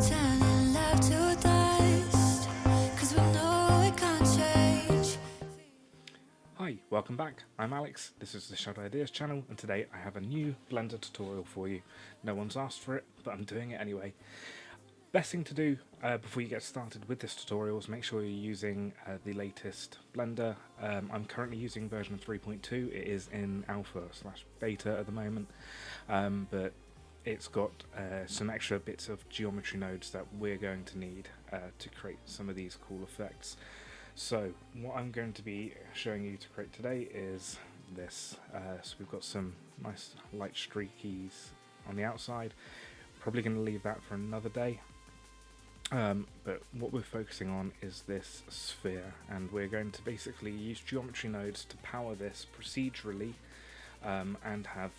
turning love to dust, 'cause we know it can't change. Hi, welcome back. I'm Alex, this is the Shadow Ideas channel, and today I have a new Blender tutorial for you. No one's asked for it, but I'm doing it anyway. Best thing to do before you get started with this tutorial is make sure you're using the latest Blender. I'm currently using version 3.2. It is in alpha/beta at the moment, but it's got some extra bits of geometry nodes that we're going to need to create some of these cool effects. So what I'm going to be showing you to create today is this. So we've got some nice light streakies on the outside. Probably going to leave that for another day. But what we're focusing on is this sphere, and we're going to basically use geometry nodes to power this procedurally, and have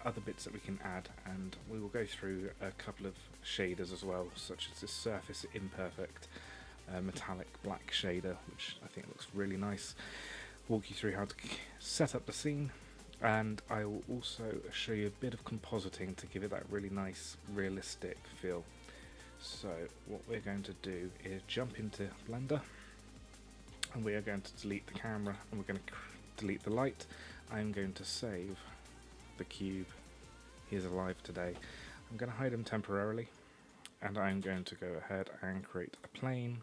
other bits that we can add, and we will go through a couple of shaders as well, such as this surface imperfect metallic black shader, which I think looks really nice. Walk you through how to set up the scene, and I will also show you a bit of compositing to give it that really nice realistic feel. So what we're going to do is jump into Blender, and we are going to delete the camera, and we're going to delete the light. I'm going to save the cube. He is alive today. I'm going to hide him temporarily, and I'm going to go ahead and create a plane,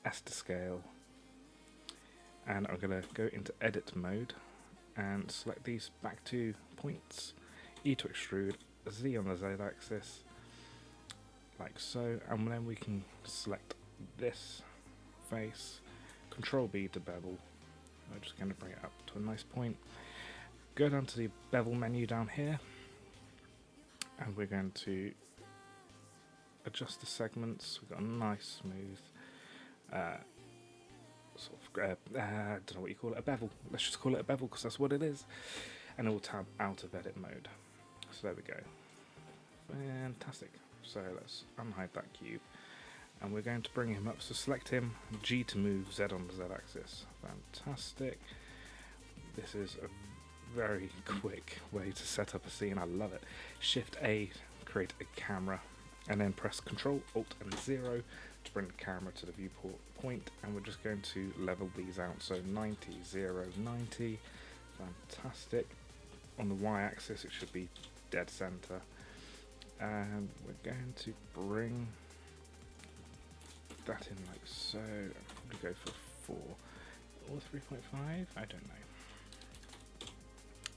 S to scale, and I'm going to go into edit mode and select these back 2 points, E to extrude, Z on the Z axis, like so, and then we can select this face, Control B to bevel. I'm just going to bring it up to a nice point. Go down to the bevel menu down here, and we're going to adjust the segments. We've got a nice smooth I don't know what you call it, a bevel. Let's just call it a bevel because that's what it is. And it will tab out of edit mode. So there we go. Fantastic. So let's unhide that cube, and we're going to bring him up. So select him, G to move, Z on the Z axis. Fantastic. This is a very quick way to set up a scene. I love it. Shift A to create a camera, and then press Control Alt and 0 to bring the camera to the viewport point, and we're just going to level these out. So 90, 0, 90. Fantastic. On the Y axis it should be dead center. And we're going to bring that in like so. I'll probably go for 4 or 3.5. I don't know.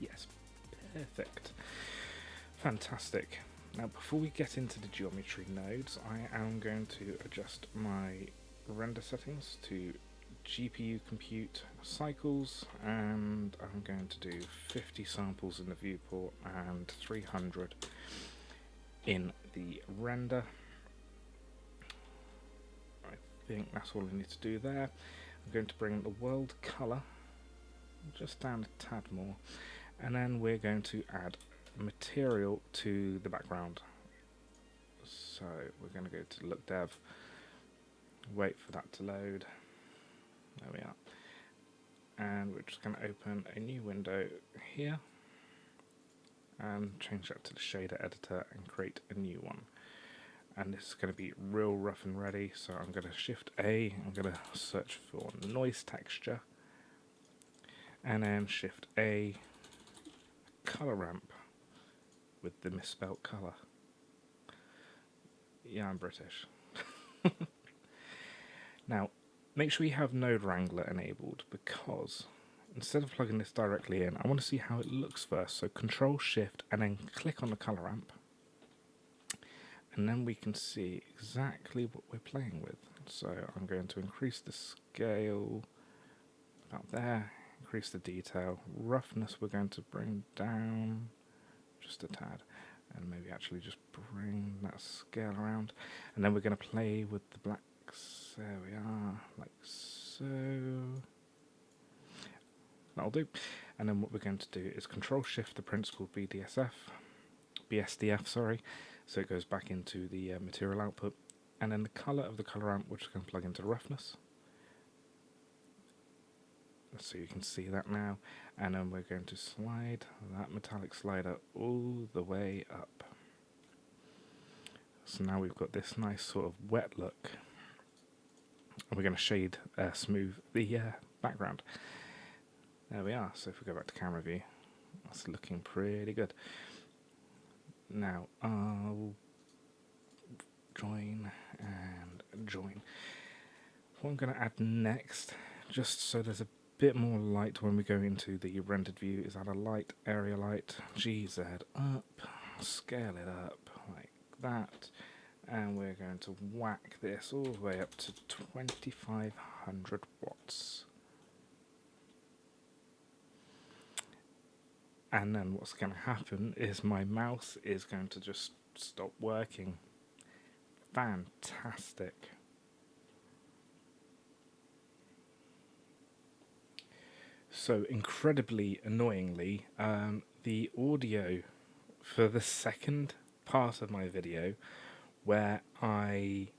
Yes, perfect. Fantastic. Now, before we get into the geometry nodes, I am going to adjust my render settings to GPU compute cycles, and I'm going to do 50 samples in the viewport and 300 in the render. I think that's all I need to do there. I'm going to bring the world color just down a tad more, and then we're going to add material to the background. So we're going to go to look dev, wait for that to load. There we are, and we're just going to open a new window here and change that to the shader editor and create a new one. And this is going to be real rough and ready, so I'm going to shift A, I'm going to search for noise texture, and then shift A, color ramp with the misspelt color. Yeah, I'm British. Now, make sure you have Node Wrangler enabled, because instead of plugging this directly in, I want to see how it looks first. So Control Shift and then click on the color ramp, and then we can see exactly what we're playing with. So I'm going to increase the scale about there, increase the detail. Roughness we're going to bring down just a tad, and maybe actually just bring that scale around, and then we're going to play with the blacks. There we are, like so. That'll do. And then what we're going to do is Control Shift the principal BSDF, sorry, so it goes back into the material output, and then the color of the color ramp, which is going to plug into roughness. So you can see that now, and then we're going to slide that metallic slider all the way up. So now we've got this nice sort of wet look. And we're going to shade smooth the background. There we are. So if we go back to camera view, that's looking pretty good. Now I'll join and join. What I'm going to add next, just so there's a bit more light when we go into the rendered view, is add a light, area light, GZ up, scale it up like that, and we're going to whack this all the way up to 2500 watts. And then what's going to happen is my mouse is going to just stop working. Fantastic. So incredibly annoyingly, the audio for the second part of my video where I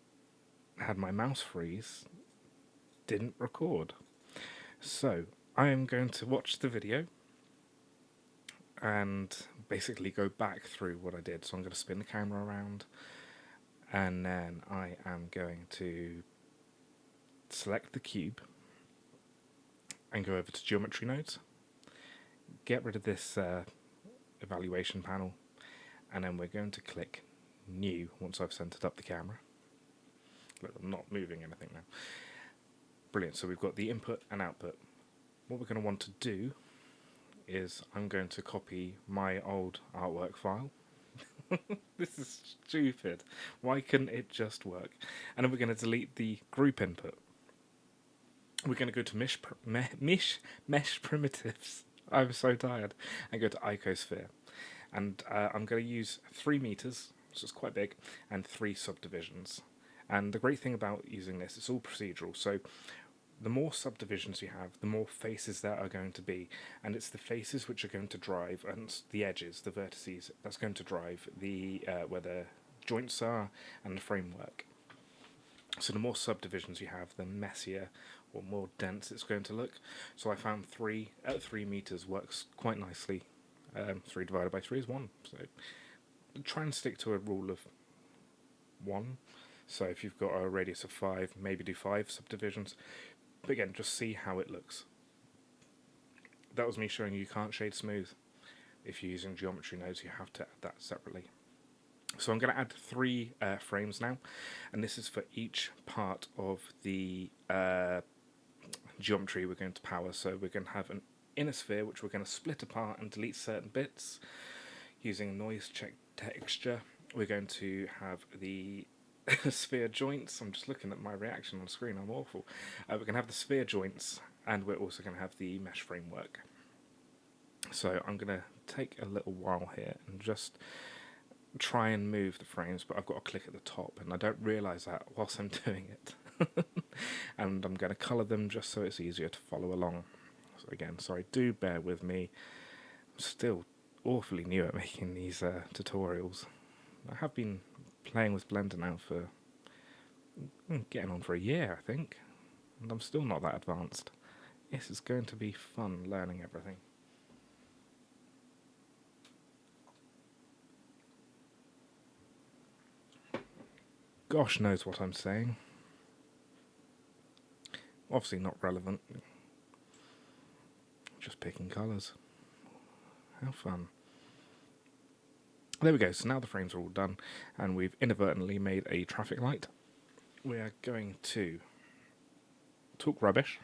had my mouse freeze didn't record. So I am going to watch the video and basically go back through what I did. So I'm going to spin the camera around, and then I am going to select the cube and go over to geometry nodes, get rid of this evaluation panel, and then we're going to click new once I've centered up the camera. Look, I'm not moving anything now. Brilliant. So we've got the input and output. What we're going to want to do is I'm going to copy my old artwork file. This is stupid. Why couldn't it just work? And then we're going to delete the group input. We're going to go to mesh primitives. I'm so tired. And go to icosphere. And I'm going to use 3 meters, so it's quite big, and 3 subdivisions. And the great thing about using this, it's all procedural. So the more subdivisions you have, the more faces there are going to be, and it's the faces which are going to drive, and the edges, the vertices, that's going to drive the where the joints are and the framework. So the more subdivisions you have, the messier or more dense it's going to look. So I found 3 at 3 meters works quite nicely. 3 divided by 3 is 1. So try and stick to a rule of 1. So if you've got a radius of 5, maybe do 5 subdivisions. But again, just see how it looks. That was me showing you can't shade smooth. If you're using geometry nodes, you have to add that separately. So I'm going to add 3 frames now, and this is for each part of the geometry we're going to power. So we're going to have an inner sphere, which we're going to split apart and delete certain bits using noise check texture. We're going to have the sphere joints. I'm just looking at my reaction on screen, I'm awful. We're going to have the sphere joints, and we're also going to have the mesh framework. So I'm going to take a little while here and just try and move the frames, but I've got to click at the top, and I don't realise that whilst I'm doing it. And I'm going to colour them just so it's easier to follow along. So again, sorry, do bear with me. I'm still awfully new at making these tutorials. I have been playing with Blender now for getting on for a year, I think, and I'm still not that advanced. This is going to be fun learning everything. Gosh knows what I'm saying. Obviously not relevant. Just picking colours. How fun. There we go, so now the frames are all done, and we've inadvertently made a traffic light. We are going to talk rubbish.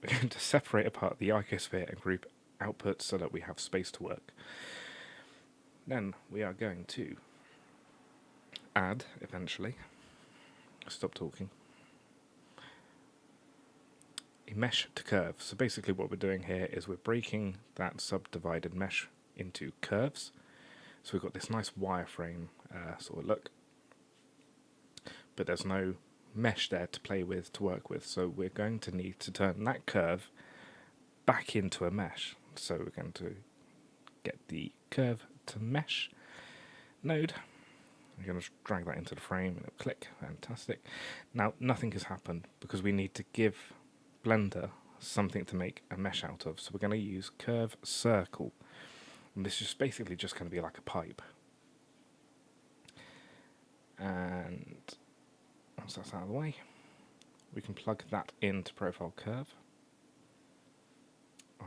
We're going to separate apart the icosphere and group outputs so that we have space to work. Then we are going to add, eventually, stop talking, a mesh to curve. So basically what we're doing here is we're breaking that subdivided mesh into curves. So we've got this nice wireframe sort of look, but there's no mesh there to play with, to work with. So we're going to need to turn that curve back into a mesh. So we're going to get the curve to mesh node. We're going to drag that into the frame and it'll click. Fantastic. Now nothing has happened because we need to give Blender something to make a mesh out of. So we're going to use curve circle. And this is basically just going to be like a pipe. And once that's out of the way, we can plug that into profile curve.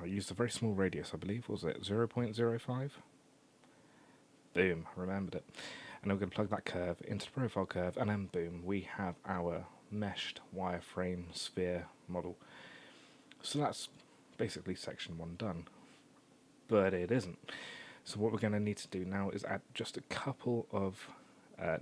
I used a very small radius, I believe. Was it 0.05? Boom, remembered it. And I'm going to plug that curve into the profile curve, and then boom, we have our meshed wireframe sphere model. So that's basically section 1 done. But it isn't. So what we're going to need to do now is add just a couple of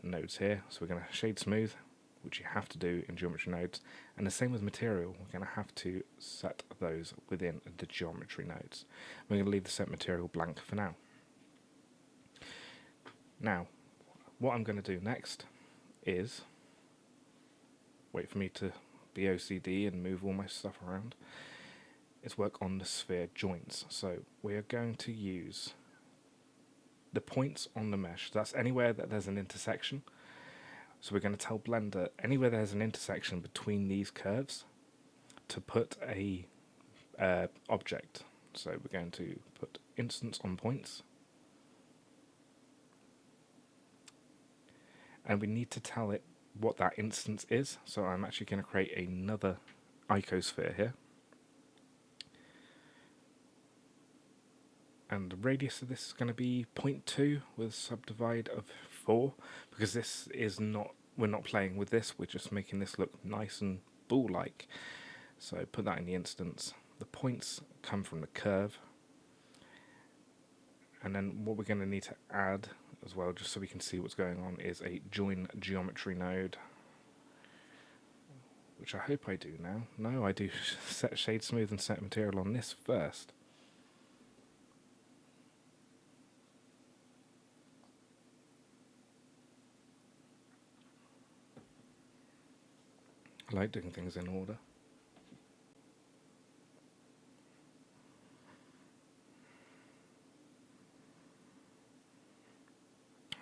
nodes here. So we're going to shade smooth, which you have to do in geometry nodes, and the same with material. We're going to have to set those within the geometry nodes. We're going to leave the set material blank for now. Now, what I'm going to do next is wait for me to be OCD and move all my stuff around. Is work on the sphere joints. So we are going to use the points on the mesh. That's anywhere that there's an intersection. So we're going to tell Blender anywhere there's an intersection between these curves to put a object. So we're going to put instance on points. And we need to tell it what that instance is. So I'm actually going to create another icosphere here. And the radius of this is going to be 0.2 with a subdivide of 4, because this is not, we're not playing with this, we're just making this look nice and ball-like. So put that in the instance. The points come from the curve. And then what we're going to need to add as well, just so we can see what's going on, is a join geometry node, which I hope I do now. No, I do set shade smooth and set material on this first. I like doing things in order.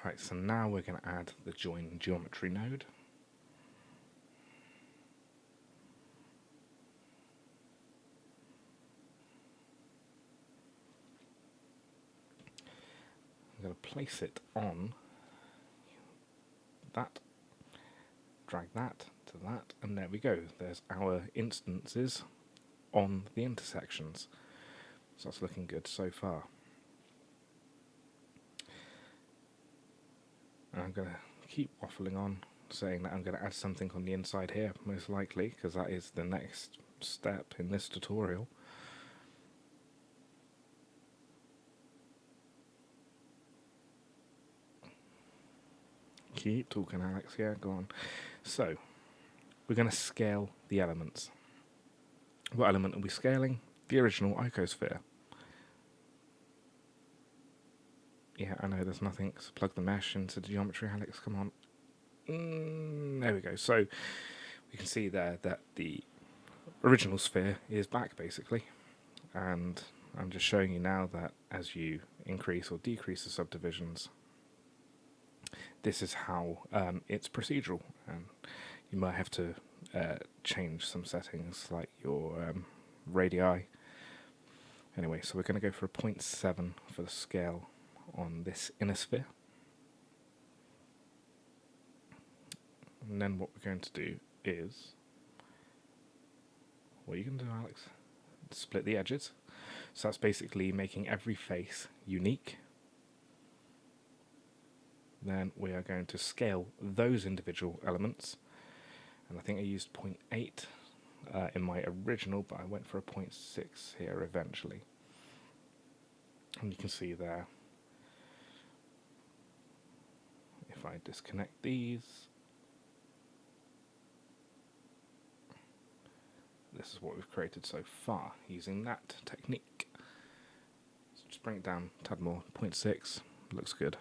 Right, so now we're going to add the join geometry node. I'm going to place it on that, drag that to that, and there we go. There's our instances on the intersections. So that's looking good so far. And I'm going to keep waffling on, saying that I'm going to add something on the inside here, most likely, because that is the next step in this tutorial. Keep talking, Alex. Yeah, go on. So, we're going to scale the elements. What element are we scaling? The original icosphere. Yeah, I know there's nothing, so plug the mesh into the geometry, Alex, come on. There we go. So, we can see there that the original sphere is back, basically. And I'm just showing you now that as you increase or decrease the subdivisions, this is how it's procedural. And you might have to change some settings, like your radii. Anyway, so we're going to go for a 0.7 for the scale on this inner sphere. And then what we're going to do is, what are you going to do, Alex? Split the edges. So that's basically making every face unique. Then we are going to scale those individual elements. And I think I used 0.8 in my original, but I went for a 0.6 here eventually. And you can see there, if I disconnect these, this is what we've created so far using that technique. So just bring it down a tad more, 0.6, looks good.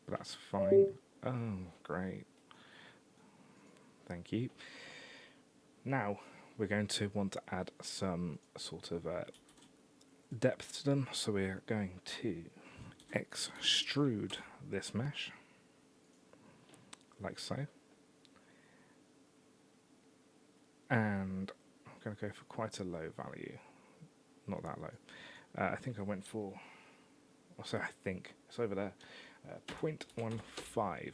But that's fine. Oh, great. Thank you. Now we're going to want to add some sort of depth to them, so we're going to extrude this mesh like so, and I'm going to go for quite a low value, not that low, I think I went for, also I think it's over there, 0.15.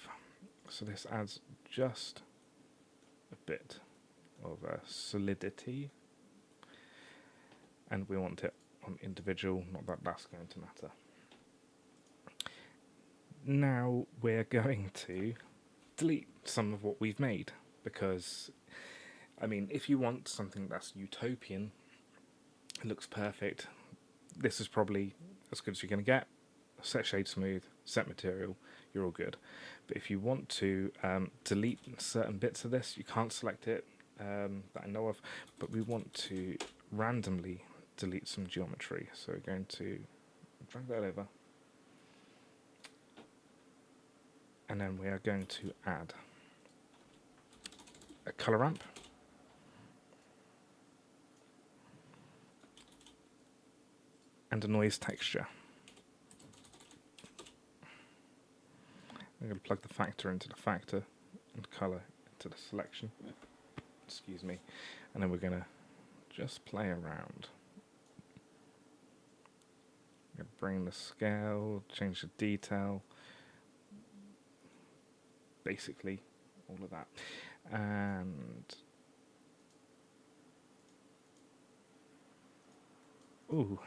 So this adds just a bit of solidity, and we want it on individual, not that that's going to matter. Now we're going to delete some of what we've made, because I mean, if you want something that's utopian, it looks perfect, this is probably as good as you're going to get. Set shade smooth, set material, you're all good. But if you want to delete certain bits of this, you can't select it that I know of, but we want to randomly delete some geometry. So we're going to drag that over, and then we are going to add a color ramp, and a noise texture. I'm going to plug the factor into the factor and color into the selection. Excuse me. And then we're going to just play around. I'm going to bring the scale, change the detail, basically all of that. And ooh,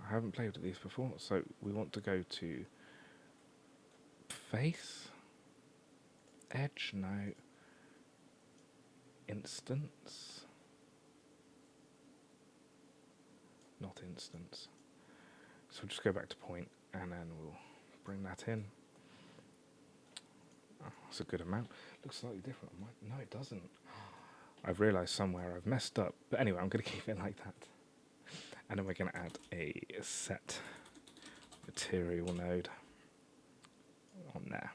I haven't played with these before, so we want to go to face, edge, no, instance, not instance. So we'll just go back to point, and then we'll bring that in. Oh, that's a good amount. Looks slightly different. No, it doesn't. I've realised somewhere I've messed up. But anyway, I'm going to keep it like that. And then we're going to add a set material node on there.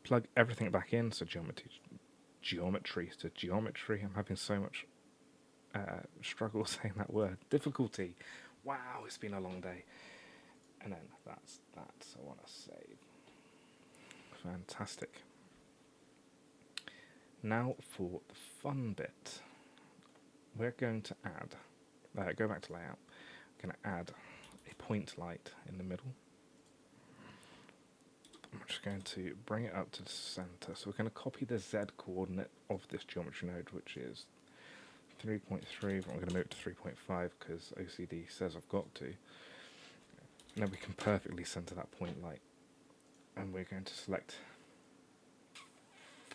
Plug everything back in, so geometry to geometry. I'm having so much struggle saying that word. Difficulty. Wow, it's been a long day. And then that's that. So I want to save. Fantastic. Now for the fun bit. We're going to add, go back to layout. We're going to add a point light in the middle. I'm just going to bring it up to the center. So we're going to copy the Z coordinate of this geometry node, which is 3.3, but I'm going to move it to 3.5 because OCD says I've got to. And then we can perfectly center that point light. And we're going to select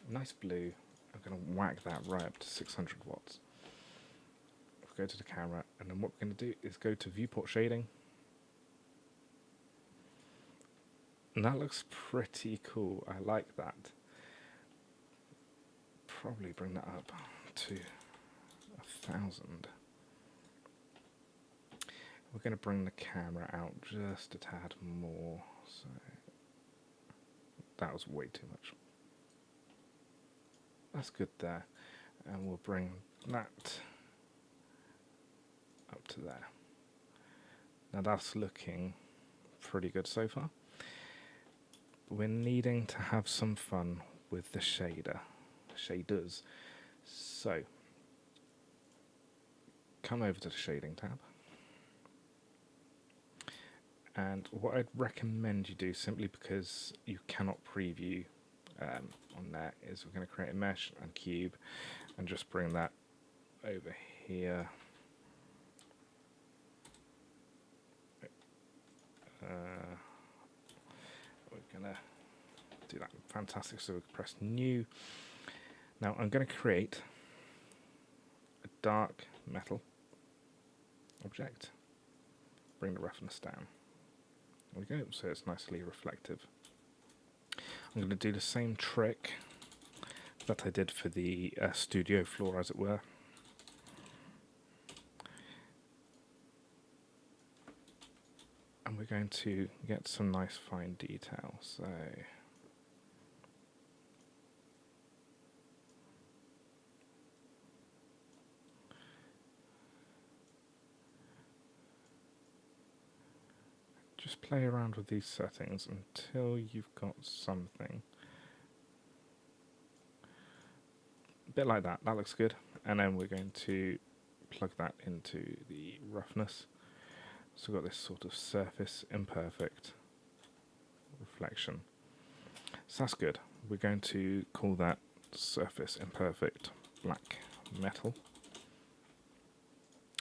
a nice blue. I'm going to whack that right up to 600 watts. Go to the camera, and then what we're going to do is go to viewport shading. And that looks pretty cool. I like that. Probably bring that up to 1000. We're going to bring the camera out just a tad more. So that was way too much. That's good there. And we'll bring that up to there. Now that's looking pretty good so far. We're needing to have some fun with the shaders. So come over to the shading tab. And what I'd recommend you do, simply because you cannot preview on there, is we're going to create a mesh and cube and just bring that over here. We're going to do that. Fantastic. So we can press new. Now I'm going to create a dark metal object. Bring the roughness down. There we go. So it's nicely reflective. I'm going to do the same trick that I did for the studio floor, as it were. And we're going to get some nice fine detail. So just play around with these settings until you've got something a bit like that. That looks good. And then we're going to plug that into the roughness. So we've got this sort of surface imperfect reflection. So that's good. We're going to call that surface imperfect black metal.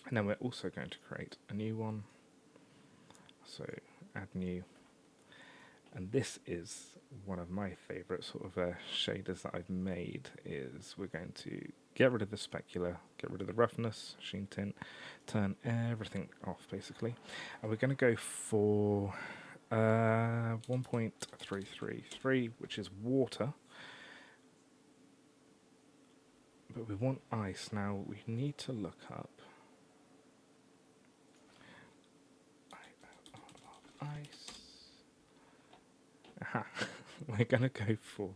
And then we're also going to create a new one. So add new. And this is one of my favourite sort of shaders that I've made. Is we're going to get rid of the specular, get rid of the roughness, sheen tint, turn everything off basically. And we're going to go for 1.333, which is water. But we want ice. Now we need to look up ice. Aha. We're going to go for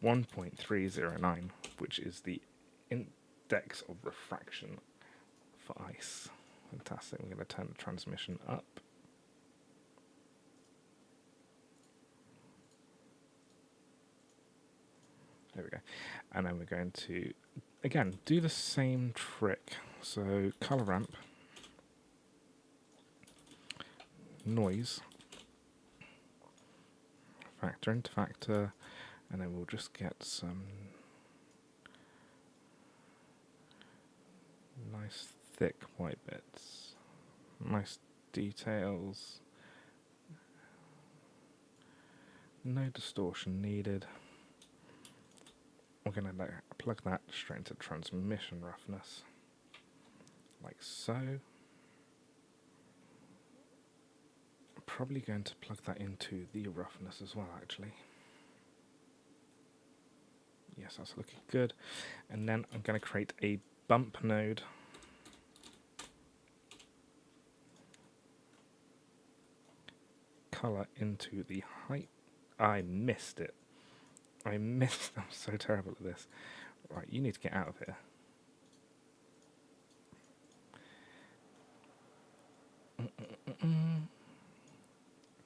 1.309, which is the index of refraction for ice. Fantastic. We're going to turn the transmission up. There we go. And then we're going to, again, do the same trick. So color ramp, noise, factor into factor, and then we'll just get some nice thick white bits, nice details, no distortion needed. We're going to plug that straight into transmission roughness, like so. I'm probably going to plug that into the roughness as well, actually. Yes, that's looking good. And then I'm going to create a bump node. Color into the height. I missed it. I'm so terrible at this. Right, you need to get out of here.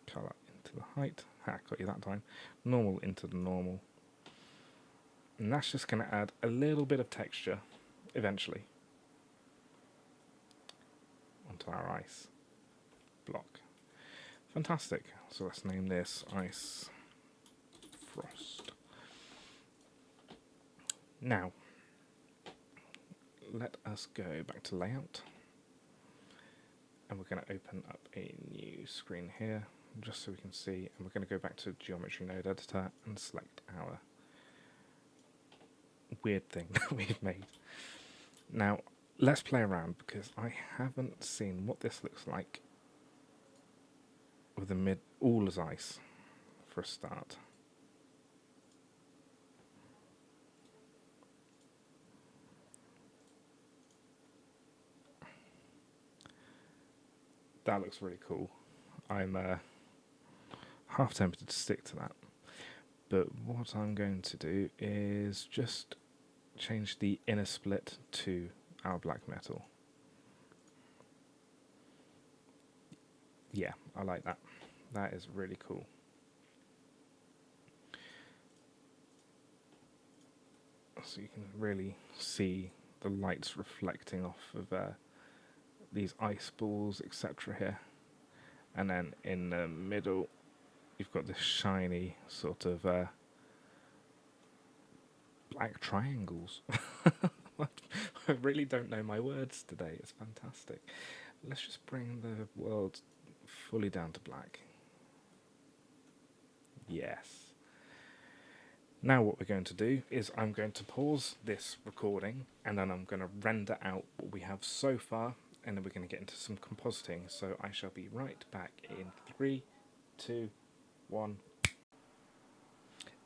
Color into the height. Got you that time. Normal into the normal. And that's just going to add a little bit of texture, eventually, onto our ice block. Fantastic. So let's name this Ice Frost. Now, let us go back to layout, and we're going to open up a new screen here, just so we can see, and we're going to go back to Geometry Node Editor and select our weird thing that we've made. Now, let's play around, because I haven't seen what this looks like with the all as ice for a start. That looks really cool. I'm half tempted to stick to that. But what I'm going to do is just change the inner split to our black metal. Yeah, I like that. That is really cool. So you can really see the lights reflecting off of these ice balls, etc. here. And then in the middle, you've got this shiny sort of black triangles. I really don't know my words today. It's fantastic. Let's just bring the world fully down to black. Yes. Now what we're going to do is I'm going to pause this recording, and then I'm going to render out what we have so far, and then we're going to get into some compositing. So I shall be right back in 3, 2, 1,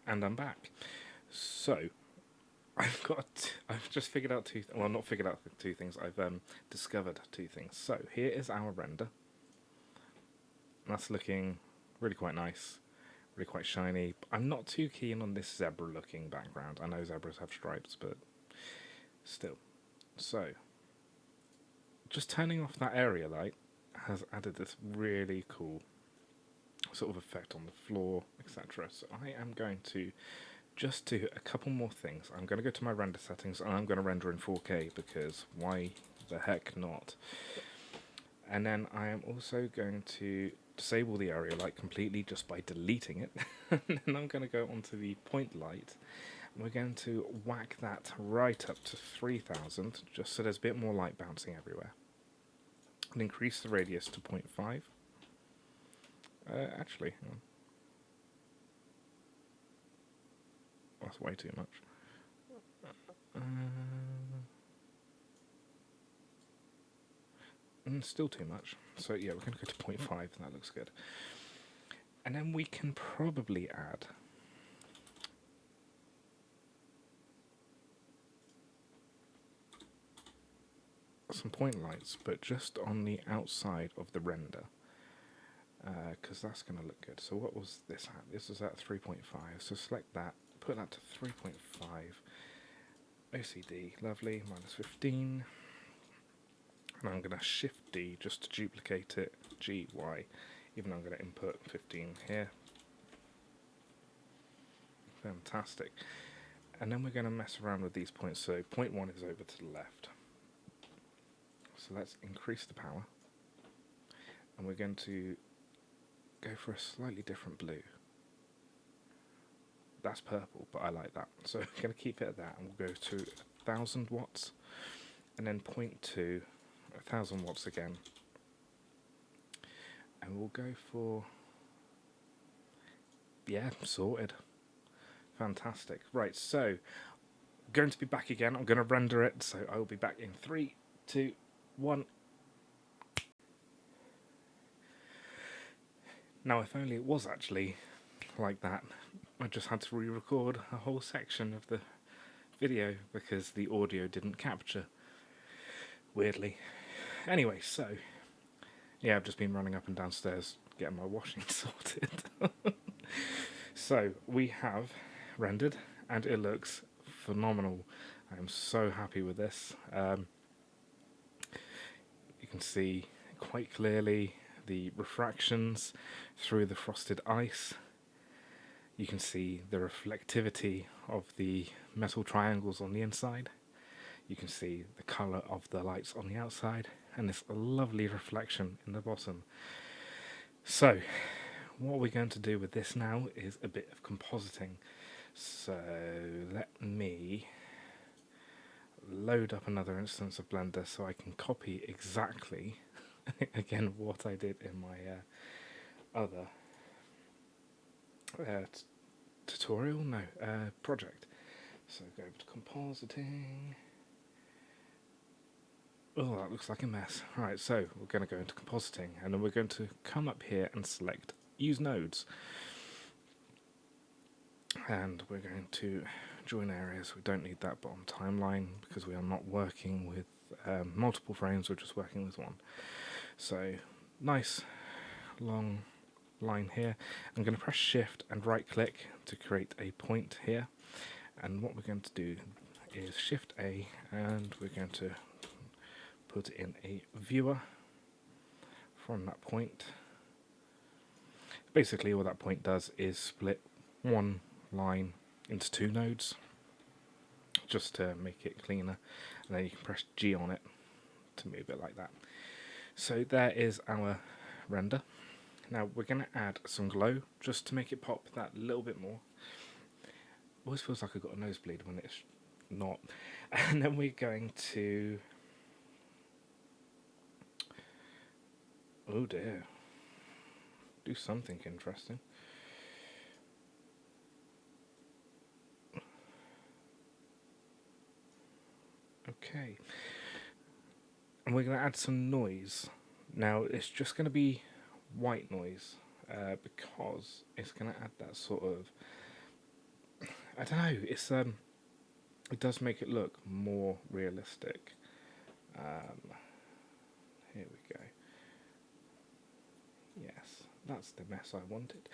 and I'm back. So I've just figured out not figured out two things. I've discovered two things. So here is our render. That's looking really quite nice, really quite shiny. I'm not too keen on this zebra looking background. I know zebras have stripes, but still. So just turning off that area light has added this really cool sort of effect on the floor, etc. So I am going to just do a couple more things. I'm going to go to my render settings, and I'm going to render in 4K, because why the heck not? And then I am also going to disable the area light completely just by deleting it. And then I'm going to go onto the point light. And we're going to whack that right up to 3000, just so there's a bit more light bouncing everywhere. And increase the radius to 0.5. Actually, hang on. That's way too much. Still too much. So yeah, we're going to go to 0.5. That looks good. And then we can probably add some point lights, but just on the outside of the render, because that's going to look good. So what was this at? This was at 3.5. So select that, put that to 3.5. OCD, lovely, minus 15. And I'm going to Shift D just to duplicate it, GY, even though I'm going to input 15 here. Fantastic. And then we're going to mess around with these points. So point 1 is over to the left. So let's increase the power. And we're going to go for a slightly different blue. That's purple, but I like that. So we're going to keep it at that, and we'll go to 1000 watts. And then point 2, 1000 watts again. And we'll go for, yeah, sorted. Fantastic. Right, so going to be back again. I'm going to render it, so I will be back in 3, 2, 1. Now, if only it was actually like that. I just had to re-record a whole section of the video because the audio didn't capture, weirdly. Anyway, so yeah, I've just been running up and downstairs getting my washing sorted. So we have rendered, and it looks phenomenal. I am so happy with this. You can see quite clearly the refractions through the frosted ice. You can see the reflectivity of the metal triangles on the inside. You can see the colour of the lights on the outside, and this lovely reflection in the bottom. So, what we're going to do with this now is a bit of compositing. So, let me load up another instance of Blender so I can copy exactly, again, what I did in my other tutorial? No, project. So go over to compositing. Oh, that looks like a mess. Right, so we're going to go into compositing, and then we're going to come up here and select use nodes. And we're going to join areas. We don't need that bottom timeline because we are not working with multiple frames, we're just working with one. So nice long line here. I'm going to press shift and right click to create a point here, and what we're going to do is shift A, and we're going to put in a viewer from that point. Basically all that point does is split one line into 2 nodes just to make it cleaner, and then you can press G on it to move it like that. So there is our render. Now we're going to add some glow just to make it pop that little bit more. Always feels like I've got a nosebleed when it's not. And then we're going to, oh dear, do something interesting. Okay, and we're going to add some noise. Now it's just going to be white noise because it's going to add that sort of, I don't know, it's it does make it look more realistic. Here we go. Yes, that's the mess I wanted.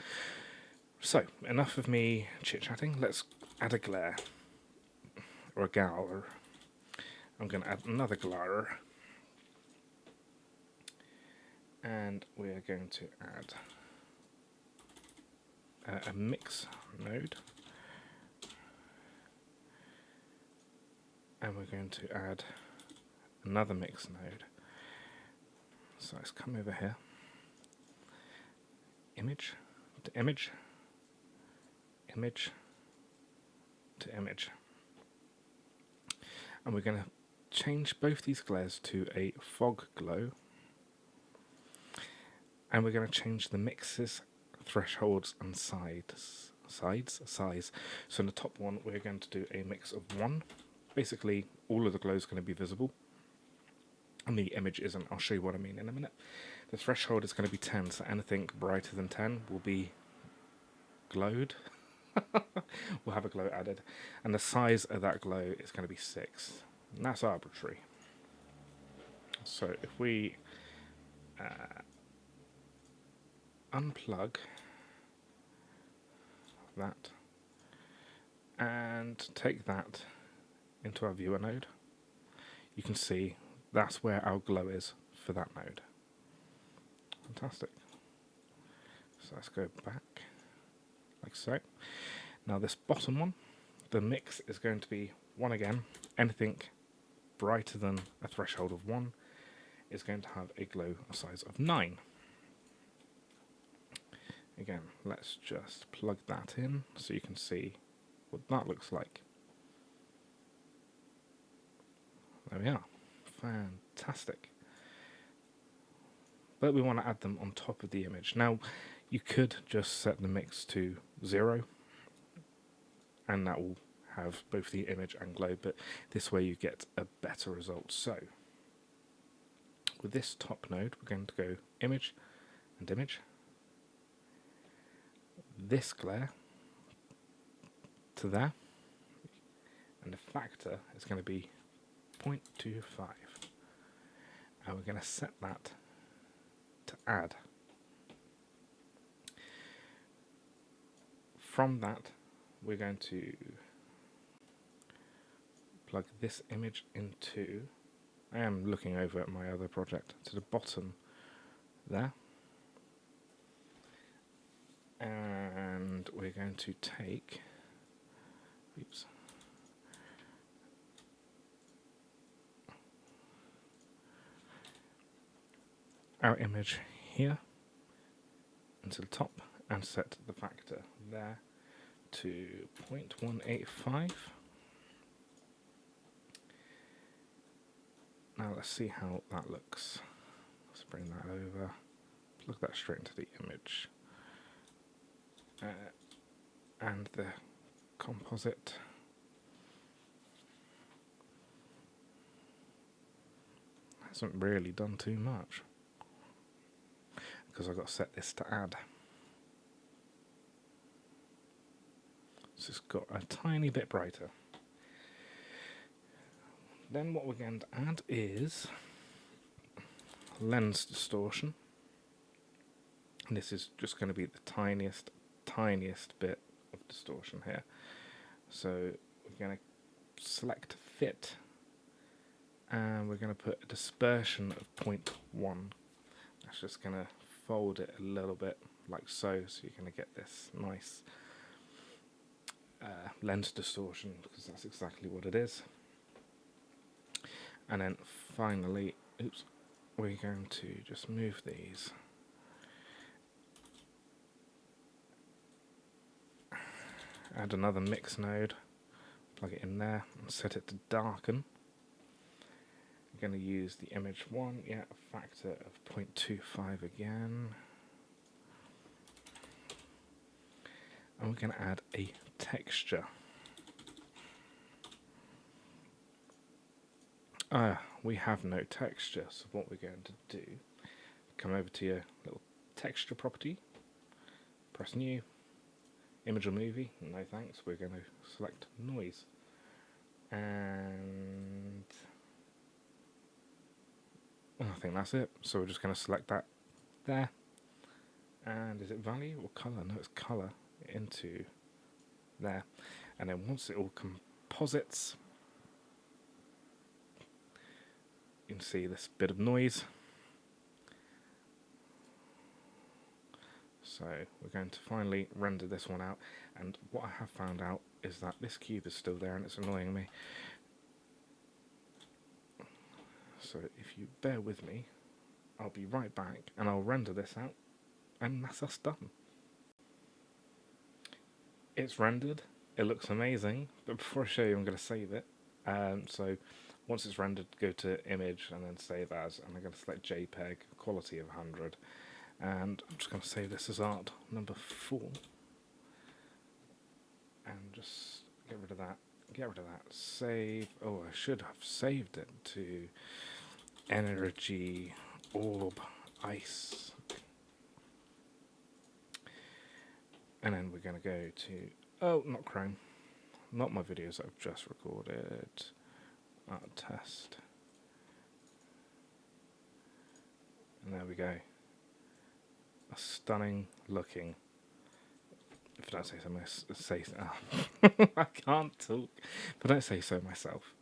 So, enough of me chit-chatting. Let's add a glare. Or a glare. I'm going to add another glare. And we're going to add a mix node. And we're going to add another mix node. So let's come over here, image to image, image to image, and we're going to change both these glares to a fog glow, and we're going to change the mixes, thresholds and size. So in the top one we're going to do a mix of 1. Basically all of the glow is going to be visible and the image isn't. I'll show you what I mean in a minute. The threshold is going to be 10, so anything brighter than 10 will be glowed. We'll have a glow added, and the size of that glow is going to be 6, and that's arbitrary. So if we unplug that and take that into our viewer node, you can see that's where our glow is for that node. Fantastic. So let's go back like so. Now this bottom one, the mix is going to be 1 again. Anything brighter than a threshold of 1 is going to have a glow size of 9. Again, let's just plug that in so you can see what that looks like. There we are. Fantastic. But we want to add them on top of the image. Now, you could just set the mix to 0, and that will have both the image and glow, but this way you get a better result. So, with this top node, we're going to go image and image. This glare to there, and the factor is going to be 0.25, and we're going to set that to add. From that we're going to plug this image into, I am looking over at my other project, to the bottom there, and we're going to take, oops, our image here into the top and set the factor there to 0.185. Now let's see how that looks. Let's bring that over, plug that straight into the image, and the composite. Hasn't really done too much because I've got to set this to add. So it's got a tiny bit brighter. Then what we're going to add is lens distortion. And this is just going to be the tiniest bit of distortion here. So we're going to select fit, and we're going to put a dispersion of 0.1. That's just going to fold it a little bit like so, so you're going to get this nice lens distortion, because that's exactly what it is. And then finally, oops, we're going to just move these. Add another mix node, plug it in there, and set it to darken. We're going to use the image 1, a factor of 0.25 again. And we're going to add a texture. We have no texture, so what we're going to do, come over to your little texture property, press new, image or movie, no thanks, we're going to select noise, and I think that's it. So we're just going to select that there, and is it value or colour? No, it's colour, into there, and then once it all composites, you can see this bit of noise. So we're going to finally render this one out, and what I have found out is that this cube is still there and it's annoying me. So if you bear with me, I'll be right back and I'll render this out, and that's us done. It's rendered, it looks amazing, but before I show you I'm going to save it. So once it's rendered, go to image and then save as, and I'm going to select JPEG, quality of 100, and I'm just going to save this as art number 4, and just get rid of that, save. Oh, I should have saved it to energy orb ice. And then we're going to go to, oh, not Chrome, not my videos that I've just recorded, art test. And there we go. A stunning looking, if I don't say so, I can't talk, if I don't say so myself,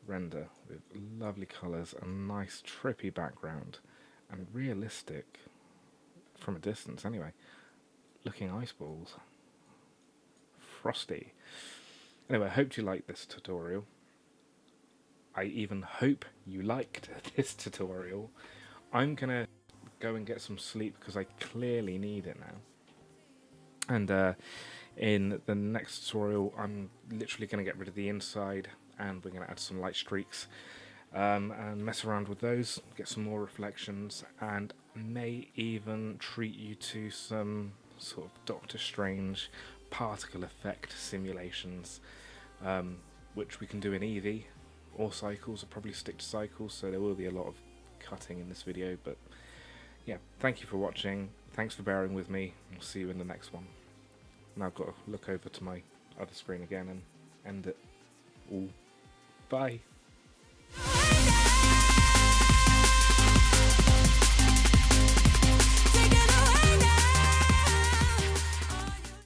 render with lovely colours, a nice trippy background, and realistic, from a distance anyway, looking ice balls. Frosty. Anyway, I hope you liked this tutorial. I even hope you liked this tutorial. I'm gonna go and get some sleep because I clearly need it now. And in the next tutorial, I'm literally going to get rid of the inside, and we're going to add some light streaks and mess around with those, get some more reflections, and may even treat you to some sort of Doctor Strange particle effect simulations, which we can do in Eevee or cycles. I'll probably stick to cycles, so there will be a lot of cutting in this video, but yeah, thank you for watching, thanks for bearing with me, I'll see you in the next one. Now I've got to look over to my other screen again and end it all. Bye.